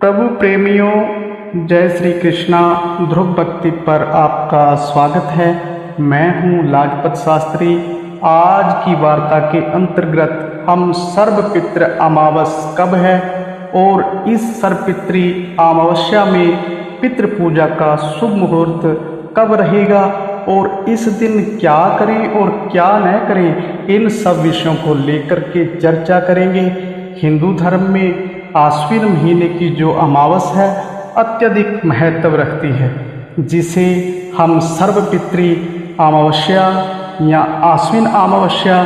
प्रभु प्रेमियों, जय श्री कृष्णा। ध्रुव भक्ति पर आपका स्वागत है। मैं हूँ लाजपत शास्त्री। आज की वार्ता के अंतर्गत हम सर्वपितृ अमावस कब है और इस सर्वपितृ अमावस्या में पितृ पूजा का शुभ मुहूर्त कब रहेगा और इस दिन क्या करें और क्या न करें, इन सब विषयों को लेकर के चर्चा करेंगे। हिंदू धर्म में आश्विन महीने की जो अमावस है अत्यधिक महत्व रखती है, जिसे हम सर्वपितृ अमावस्या या आश्विन अमावस्या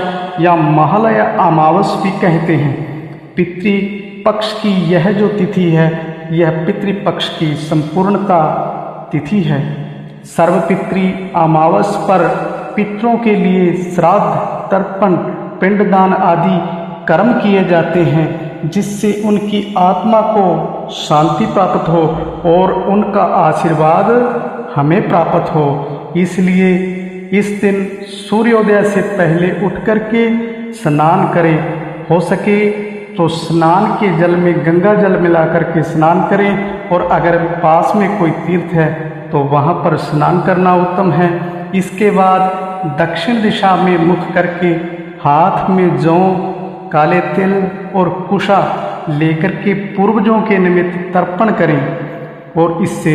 या महालया अमावस भी कहते हैं। पितृ पक्ष की यह जो तिथि है, यह पितृपक्ष की संपूर्णता तिथि है। सर्वपितृ अमावस पर पितरों के लिए श्राद्ध, तर्पण, पिंडदान आदि कर्म किए जाते हैं, जिससे उनकी आत्मा को शांति प्राप्त हो और उनका आशीर्वाद हमें प्राप्त हो। इसलिए इस दिन सूर्योदय से पहले उठ करके स्नान करें। हो सके तो स्नान के जल में गंगा जल मिला करके स्नान करें, और अगर पास में कोई तीर्थ है तो वहाँ पर स्नान करना उत्तम है। इसके बाद दक्षिण दिशा में मुख करके हाथ में जौ, काले तिल और कुशा लेकर के पूर्वजों के निमित्त तर्पण करें और इससे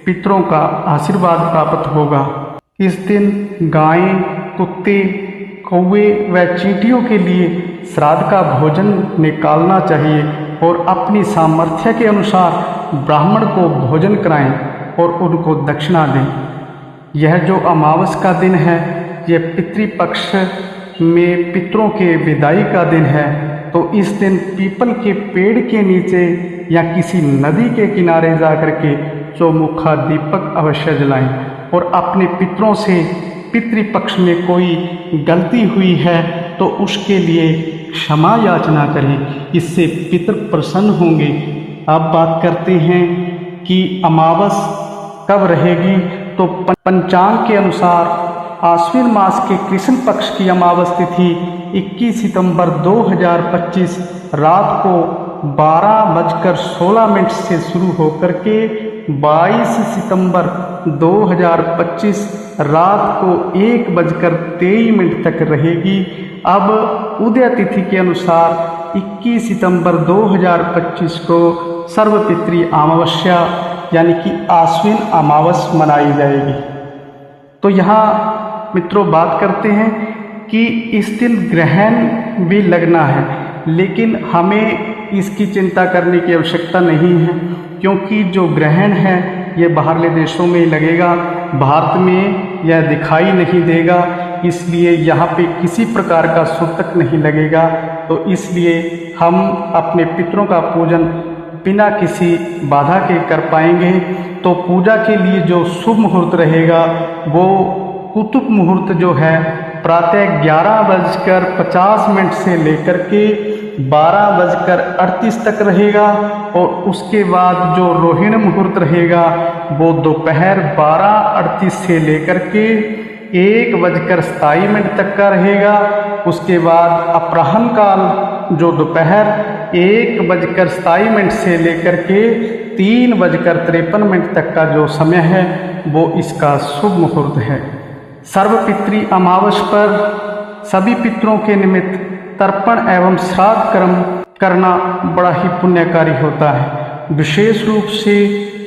पितरों का आशीर्वाद प्राप्त होगा। इस दिन गायें, कुत्ते, कौवे व चींटियों के लिए श्राद्ध का भोजन निकालना चाहिए और अपनी सामर्थ्य के अनुसार ब्राह्मण को भोजन कराएं और उनको दक्षिणा दें। यह जो अमावस का दिन है, यह पितृपक्ष में पितरों के विदाई का दिन है। तो इस दिन पीपल के पेड़ के नीचे या किसी नदी के किनारे जाकर के चौमुखा दीपक अवश्य जलाएं और अपने पितरों से पितृपक्ष में कोई गलती हुई है तो उसके लिए क्षमा याचना करें। इससे पितृ प्रसन्न होंगे। अब बात करते हैं कि अमावस कब रहेगी। तो पंचांग के अनुसार आश्विन मास के कृष्ण पक्ष की अमावस तिथि 21 सितंबर 2025 रात को 12:16 से शुरू होकर के 22 सितंबर 2025 रात को 1:23 तक रहेगी। अब उदय तिथि के अनुसार 21 सितंबर 2025 को सर्वपितृ अमावस्या यानी कि आश्विन अमावस मनाई जाएगी। तो यहाँ मित्रों बात करते हैं कि इस दिन ग्रहण भी लगना है, लेकिन हमें इसकी चिंता करने की आवश्यकता नहीं है, क्योंकि जो ग्रहण है ये बाहरले देशों में लगेगा, भारत में यह दिखाई नहीं देगा। इसलिए यहाँ पे किसी प्रकार का सूतक नहीं लगेगा। तो इसलिए हम अपने पितरों का पूजन बिना किसी बाधा के कर पाएंगे। तो पूजा के लिए जो शुभ मुहूर्त रहेगा वो कुतुब मुहूर्त जो है प्रातः 11:50 से लेकर के 12:38 तक रहेगा, और उसके बाद जो रोहिणी मुहूर्त रहेगा वो दोपहर 12:38 से लेकर के 1:27 तक का रहेगा। उसके बाद अपराह्न काल जो दोपहर 1:27 से लेकर के 3:53 तक का जो समय है वो इसका शुभ मुहूर्त है। सर्वपितृ अमावस पर सभी पितरों के निमित्त तर्पण एवं श्राद्ध कर्म करना बड़ा ही पुण्यकारी होता है। विशेष रूप से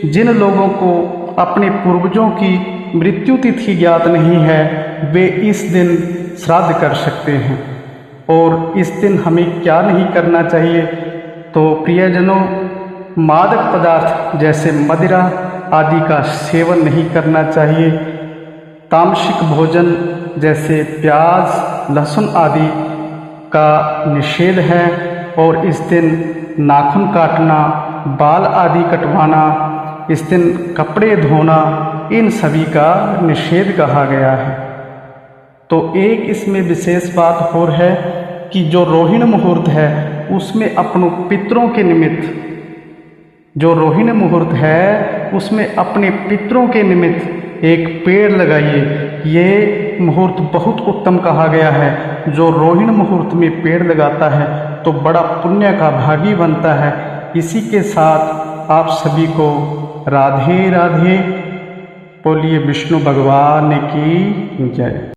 जिन लोगों को अपने पूर्वजों की मृत्यु तिथि ज्ञात नहीं है, वे इस दिन श्राद्ध कर सकते हैं। और इस दिन हमें क्या नहीं करना चाहिए, तो प्रियजनों, मादक पदार्थ जैसे मदिरा आदि का सेवन नहीं करना चाहिए। तामसिक भोजन जैसे प्याज, लहसुन आदि का निषेध है। और इस दिन नाखून काटना, बाल आदि कटवाना, इस दिन कपड़े धोना, इन सभी का निषेध कहा गया है। तो एक इसमें विशेष बात और है कि जो रोहिणी मुहूर्त है उसमें अपनों पितरों के निमित्त, जो रोहिणी मुहूर्त है उसमें अपने पितरों के निमित्त एक पेड़ लगाइए। ये मुहूर्त बहुत उत्तम कहा गया है। जो रोहिणी मुहूर्त में पेड़ लगाता है तो बड़ा पुण्य का भागी बनता है। इसी के साथ आप सभी को राधे राधे। बोलिए विष्णु भगवान की जय।